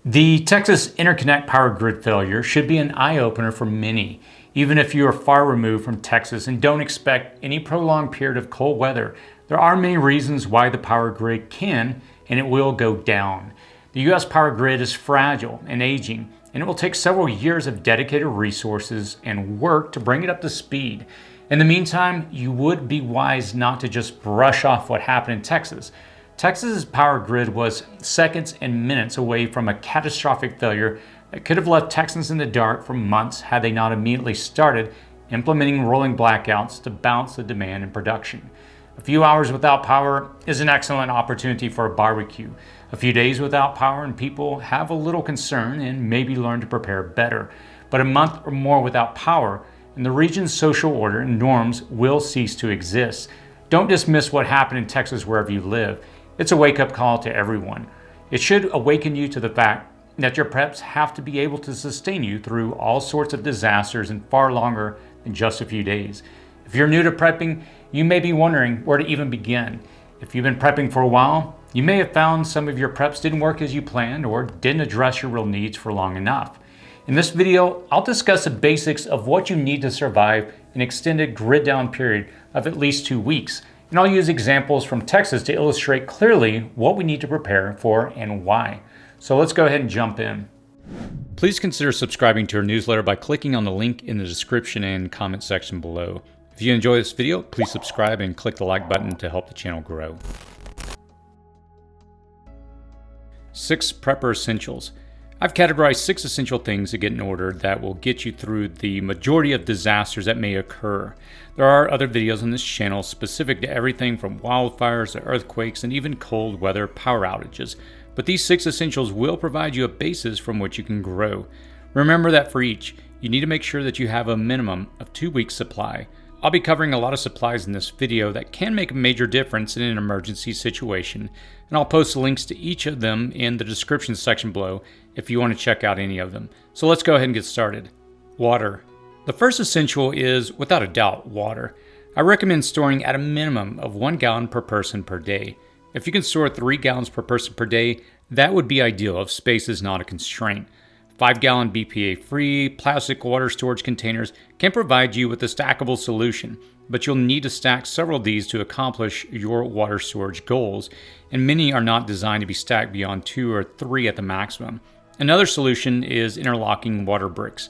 The Texas Interconnect power grid failure should be an eye-opener for many. Even if you are far removed from Texas and don't expect any prolonged period of cold weather, there are many reasons why the power grid can and it will go down. The U.S. power grid is fragile and aging, and it will take several years of dedicated resources and work to bring it up to speed. In the meantime, you would be wise not to just brush off what happened in Texas. Texas's power grid was seconds and minutes away from a catastrophic failure that could have left Texans in the dark for months had they not immediately started implementing rolling blackouts to balance the demand and production. A few hours without power is an excellent opportunity for a barbecue. A few days without power and people have a little concern and maybe learn to prepare better. But a month or more without power and the region's social order and norms will cease to exist. Don't dismiss what happened in Texas wherever you live. It's a wake-up call to everyone. It should awaken you to the fact that your preps have to be able to sustain you through all sorts of disasters and far longer than just a few days. If you're new to prepping, you may be wondering where to even begin. If you've been prepping for a while, you may have found some of your preps didn't work as you planned or didn't address your real needs for long enough. In this video, I'll discuss the basics of what you need to survive an extended grid down period of at least 2 weeks. And I'll use examples from Texas to illustrate clearly what we need to prepare for and why. So let's go ahead and jump in. Please consider subscribing to our newsletter by clicking on the link in the description and comment section below. If you enjoy this video, please subscribe and click the like button to help the channel grow. 6 prepper essentials. I've categorized 6 essential things to get in order that will get you through the majority of disasters that may occur. There are other videos on this channel specific to everything from wildfires to earthquakes and even cold weather power outages, but these 6 essentials will provide you a basis from which you can grow. Remember that for each, you need to make sure that you have a minimum of 2 weeks supply. I'll be covering a lot of supplies in this video that can make a major difference in an emergency situation, and I'll post links to each of them in the description section below if you want to check out any of them. So let's go ahead and get started. Water. The first essential is, without a doubt, water. I recommend storing at a minimum of 1 gallon per person per day. If you can store 3 gallons per person per day, that would be ideal if space is not a constraint. 5-gallon BPA-free plastic water storage containers can provide you with a stackable solution, but you'll need to stack several of these to accomplish your water storage goals, and many are not designed to be stacked beyond 2 or 3 at the maximum. Another solution is interlocking water bricks.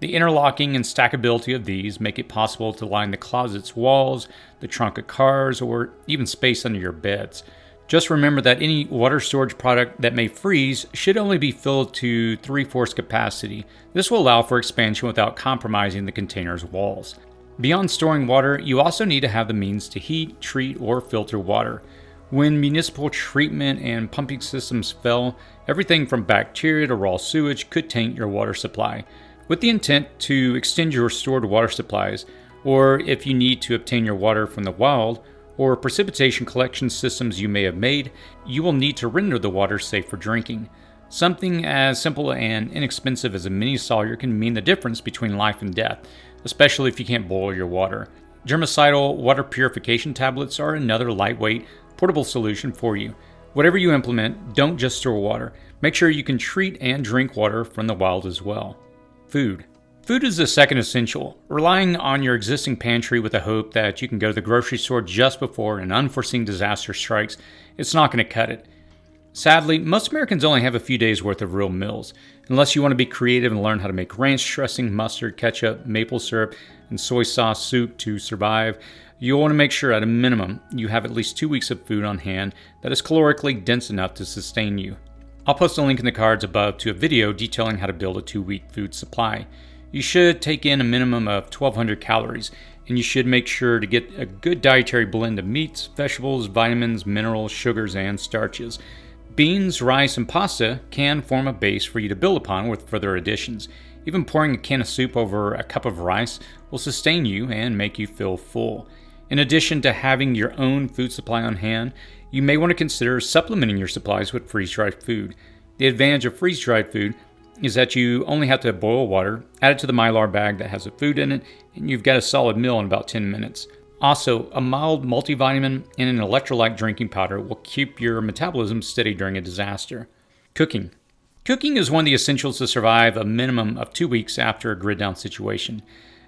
The interlocking and stackability of these make it possible to line the closet's walls, the trunk of cars, or even space under your beds. Just remember that any water storage product that may freeze should only be filled to 3/4 capacity. This will allow for expansion without compromising the container's walls. Beyond storing water, you also need to have the means to heat, treat, or filter water. When municipal treatment and pumping systems fail, everything from bacteria to raw sewage could taint your water supply. With the intent to extend your stored water supplies, or if you need to obtain your water from the wild, or precipitation collection systems you may have made, you will need to render the water safe for drinking. Something as simple and inexpensive as a mini sawyer can mean the difference between life and death, especially if you can't boil your water. Germicidal water purification tablets are another lightweight, portable solution for you. Whatever you implement, don't just store water. Make sure you can treat and drink water from the wild as well. Food. Food is the second essential. Relying on your existing pantry with the hope that you can go to the grocery store just before an unforeseen disaster strikes, it's not going to cut it. Sadly, most Americans only have a few days worth of real meals. Unless you want to be creative and learn how to make ranch dressing, mustard, ketchup, maple syrup, and soy sauce soup to survive, you'll want to make sure at a minimum you have at least 2 weeks of food on hand that is calorically dense enough to sustain you. I'll post a link in the cards above to a video detailing how to build a 2-week food supply. You should take in a minimum of 1,200 calories, and you should make sure to get a good dietary blend of meats, vegetables, vitamins, minerals, sugars, and starches. Beans, rice, and pasta can form a base for you to build upon with further additions. Even pouring a can of soup over a cup of rice will sustain you and make you feel full. In addition to having your own food supply on hand, you may want to consider supplementing your supplies with freeze-dried food. The advantage of freeze-dried food is that you only have to boil water, add it to the Mylar bag that has the food in it, and you've got a solid meal in about 10 minutes. Also, a mild multivitamin and an electrolyte drinking powder will keep your metabolism steady during a disaster. Cooking. Cooking is one of the essentials to survive a minimum of 2 weeks after a grid down situation.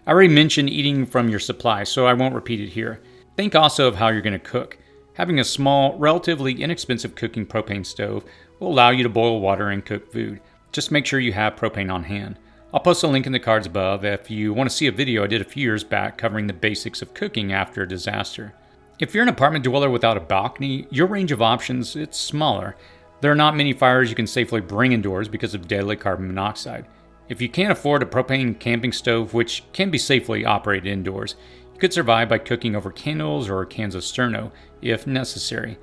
I already mentioned eating from your supply, so I won't repeat it here. Think also of how you're going to cook. Having a small, relatively inexpensive cooking propane stove will allow you to boil water and cook food. Just make sure you have propane on hand. I'll post a link in the cards above if you want to see a video I did a few years back covering the basics of cooking after a disaster. If you're an apartment dweller without a balcony, your range of options is smaller. There are not many fires you can safely bring indoors because of deadly carbon monoxide. If you can't afford a propane camping stove, which can be safely operated indoors, you could survive by cooking over candles or cans of sterno if necessary.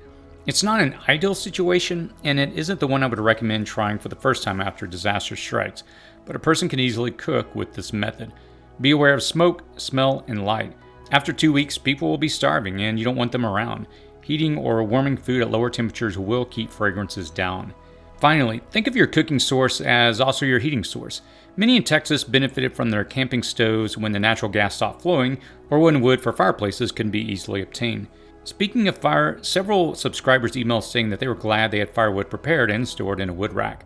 It's not an ideal situation, and it isn't the one I would recommend trying for the first time after disaster strikes, but a person can easily cook with this method. Be aware of smoke, smell, and light. After 2 weeks, people will be starving and you don't want them around. Heating or warming food at lower temperatures will keep fragrances down. Finally, think of your cooking source as also your heating source. Many in Texas benefited from their camping stoves when the natural gas stopped flowing or when wood for fireplaces couldn't be easily obtained. Speaking of fire, several subscribers emailed saying that they were glad they had firewood prepared and stored in a wood rack.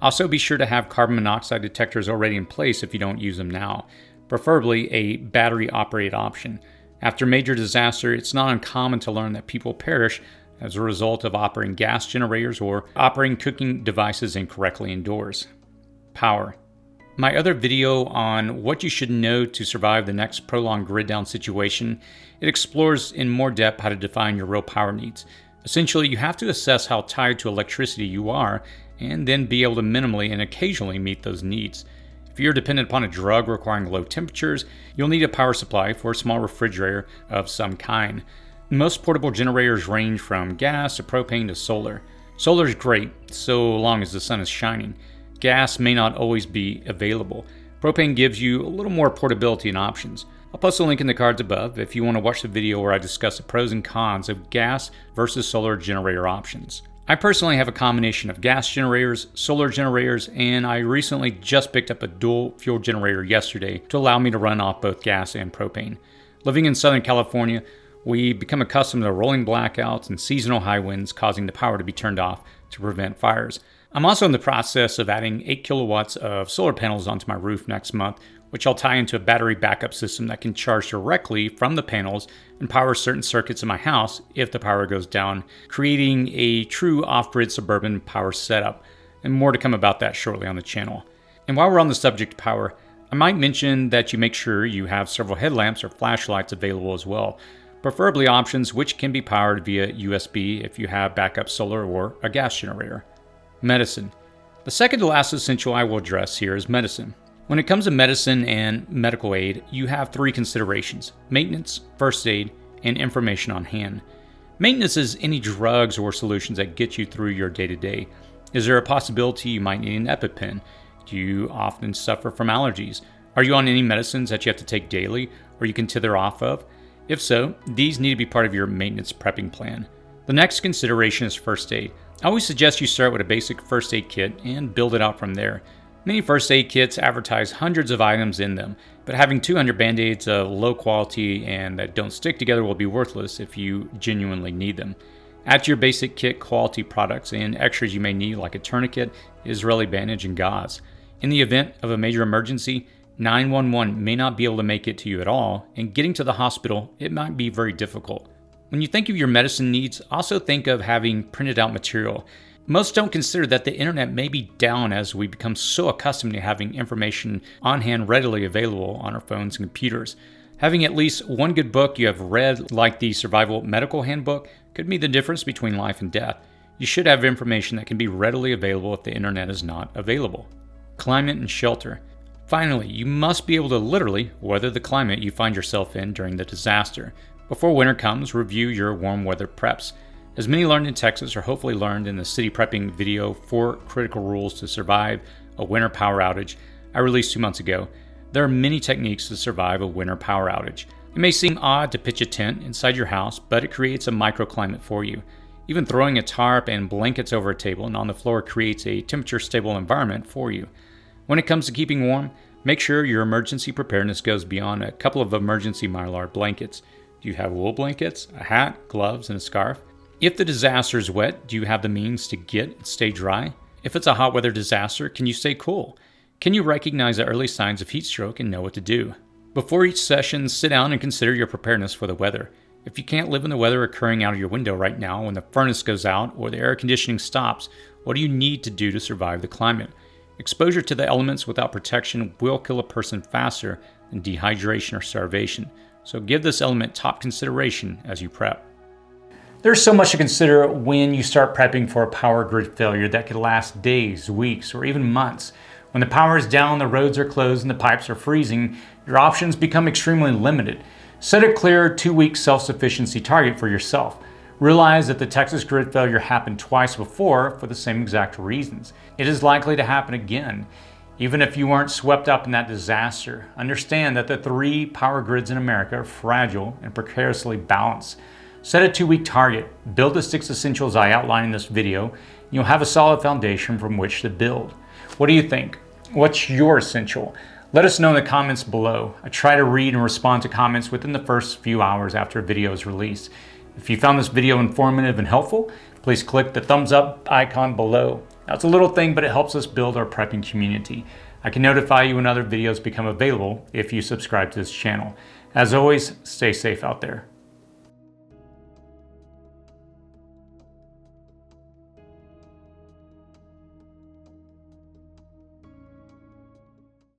Also, be sure to have carbon monoxide detectors already in place if you don't use them now, preferably a battery-operated option. After major disaster, it's not uncommon to learn that people perish as a result of operating gas generators or operating cooking devices incorrectly indoors. Power. My other video on what you should know to survive the next prolonged grid down situation, it explores in more depth how to define your real power needs. Essentially, you have to assess how tied to electricity you are and then be able to minimally and occasionally meet those needs. If you're dependent upon a drug requiring low temperatures, you'll need a power supply for a small refrigerator of some kind. Most portable generators range from gas to propane to solar. Solar is great, so long as the sun is shining. Gas may not always be available. Propane gives you a little more portability and options. I'll post a link in the cards above if you want to watch the video where I discuss the pros and cons of gas versus solar generator options. I personally have a combination of gas generators, solar generators, and I recently just picked up a dual fuel generator yesterday to allow me to run off both gas and propane. Living in Southern California, we become accustomed to rolling blackouts and seasonal high winds causing the power to be turned off to prevent fires. I'm also in the process of adding 8 kilowatts of solar panels onto my roof next month, which I'll tie into a battery backup system that can charge directly from the panels and power certain circuits in my house if the power goes down, creating a true off-grid suburban power setup, and more to come about that shortly on the channel. And while we're on the subject of power, I might mention that you make sure you have several headlamps or flashlights available as well, preferably options which can be powered via USB if you have backup solar or a gas generator. Medicine. The second to last essential I will address here is medicine. When it comes to medicine and medical aid, you have 3 considerations: maintenance, first aid, and information on hand. Maintenance is any drugs or solutions that get you through your day-to-day. Is there a possibility you might need an EpiPen? Do you often suffer from allergies? Are you on any medicines that you have to take daily or you can tether off of? If so, these need to be part of your maintenance prepping plan. The next consideration is first aid. I always suggest you start with a basic first aid kit and build it out from there. Many first aid kits advertise hundreds of items in them, but having 200 band-aids of low quality and that don't stick together will be worthless if you genuinely need them. Add to your basic kit quality products and extras you may need like a tourniquet, Israeli bandage, and gauze. In the event of a major emergency, 911 may not be able to make it to you at all, and getting to the hospital, it might be very difficult. When you think of your medicine needs, also think of having printed out material. Most don't consider that the internet may be down as we become so accustomed to having information on hand readily available on our phones and computers. Having at least one good book you have read, like the Survival Medical Handbook, could be the difference between life and death. You should have information that can be readily available if the internet is not available. Climate and shelter. Finally, you must be able to literally weather the climate you find yourself in during the disaster. Before winter comes, review your warm weather preps. As many learned in Texas or hopefully learned in the city prepping video 4 critical rules to survive a winter power outage I released 2 months ago, there are many techniques to survive a winter power outage. It may seem odd to pitch a tent inside your house, but it creates a microclimate for you. Even throwing a tarp and blankets over a table and on the floor creates a temperature-stable environment for you. When it comes to keeping warm, make sure your emergency preparedness goes beyond a couple of emergency Mylar blankets. Do you have wool blankets, a hat, gloves, and a scarf? If the disaster is wet, do you have the means to get and stay dry? If it's a hot weather disaster, can you stay cool? Can you recognize the early signs of heat stroke and know what to do? Before each session, sit down and consider your preparedness for the weather. If you can't live in the weather occurring out of your window right now when the furnace goes out or the air conditioning stops, what do you need to do to survive the climate? Exposure to the elements without protection will kill a person faster than dehydration or starvation, so give this element top consideration as you prep. There's so much to consider when you start prepping for a power grid failure that could last days, weeks, or even months. When the power is down, the roads are closed, and the pipes are freezing, your options become extremely limited. Set a clear 2-week self-sufficiency target for yourself. Realize that the Texas grid failure happened twice before for the same exact reasons. It is likely to happen again. Even if you weren't swept up in that disaster, understand that the 3 power grids in America are fragile and precariously balanced. Set a 2-week target, build the 6 essentials I outlined in this video, and you'll have a solid foundation from which to build. What do you think? What's your essential? Let us know in the comments below. I try to read and respond to comments within the first few hours after a video is released. If you found this video informative and helpful, please click the thumbs up icon below. Now, it's a little thing, but it helps us build our prepping community. I can notify you when other videos become available if you subscribe to this channel. As always, stay safe out there.